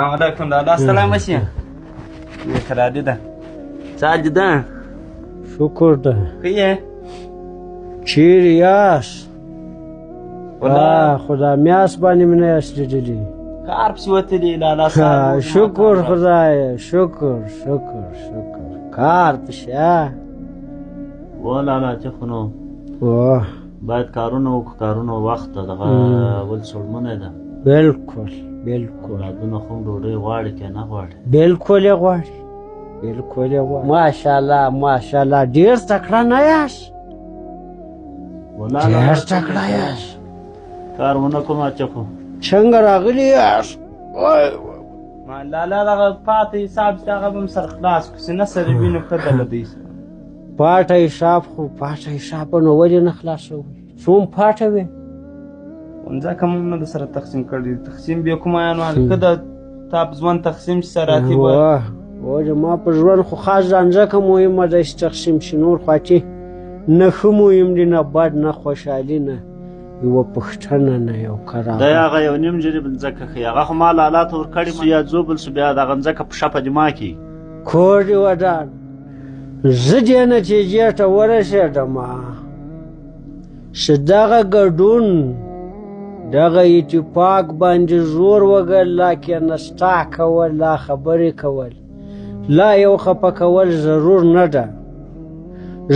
علیکم دادا سلام وشي خرادي ده ساجد ده شکر ده ښه یې چیرې یاست خدا میاس باندې مې نه یاست لیدلي کار پسې وتلي لالا صاحب شکر خدایه شکر کار پسې و لالا چې خو نو باید کارونه وکړو کارونه وخت ته دغه ول څوړمنی ده بالکل اولادونه خو هم ډوډۍ غواړي که نه غواړي بالکل یې غواړي ماشاءالله ډېر تکړه نه یاست ډېر تکړه یاست کار ونه کوم چې خو څنګه راغلي یاست لالا دغه پاته حساب چې هغه به م سر خلاص کړو چې نه سره وینو ښه ده له دوی سره پاټه حساب نو ولې نه خلاصوي څوم پاټه وې ځکه موږ نه د سره تقسیم کړي تقسیم بیا کومایانو ښه ده تا په ژوند تقسیم چې سره راتلي به ما په ژوند خو خاص ځان ځکه مهمه ده چې تقسیم شي نور خو چې نه ښه مهم دي نه بد نه خوشحالي نه یوه پوښتنه نه یو کرامت دی هغه یو نیم جریب ځمکه ښي هغه خو ما لالا ته ورکړې یا ځو بل سو بیا دغه ځمکه په شپه دې ما کړي کور دې ودان زه دې نتیجې ته ورسېدم چې دغه ګډون دغه اتفاق باندې زور وګرله کېنستا کول لا خبرې کول لا یو خفه کول ضرور نه ده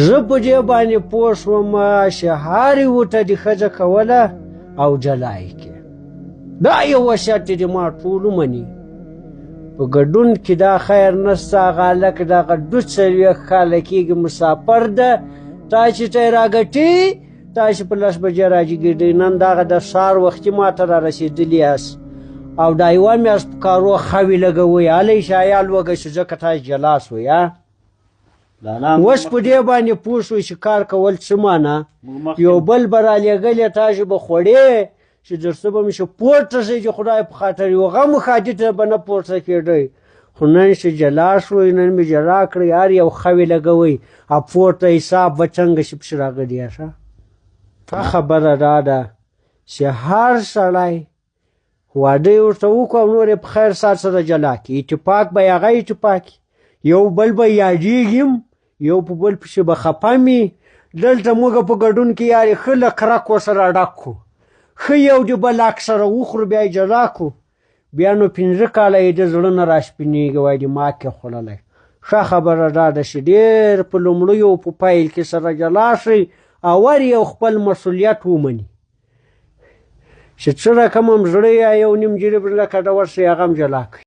زه په دې باندې پوه شوم چې هرې ورته دې ښځه کوله او جلا یې کې دا یو وصیت دې ما ټول ومني په ګډون کې دا خیر نشته هغه هلک دغه 2 کاله کېږي مسافر ده تاسې ته یې راګټي تاسې په 10 بجې راجګېږئ نن دغه د سهار وختي ما ته را رسېدلي یاست او دا یوه میاشت په کارو خاوې لګوئ هلی شایال وږی شو ځکه تاسې جلا شوئ اوس په دې باندې پوه شوئ چې کار کول څه معنا یو بل به رالېږلې تاسې به خوړې چې درسه به مې چې پورته شئ چې خدای په خاطر یو غم خادي ته به نه پورته کېدئ خو نن چې جلا شوئ نن مې جلا کړئ هر یو خوې لګوئ او پورته حساب به څنګه شي پسې راغلی یاست ښه خبره دا ده چې هر سړی واده یې ورته وکړو او نور یې په خیر سات سره جلا کړي اتفاق به یې هغه اتفاق یو بل به یادېږي یو په بل پسې به خفه مي دلته موږ په ګډون کې یارې ښه له کرک ورسره ډک کړو ښه یو د بل عکس سره وخورو بیا یې جلا کړو بیا نو 15 کاله یې د زړه نه راشپنېږي وایي د ما کې خوړلی ښه خبره دا ده چې ډېر په لومړیو په پیل کې سره جلا شئ او ور یو خپل مسؤلیت ومني چې څه رقم هم زړه یا یو نیم جریب لکه ډول شي هغه هم جلا کړي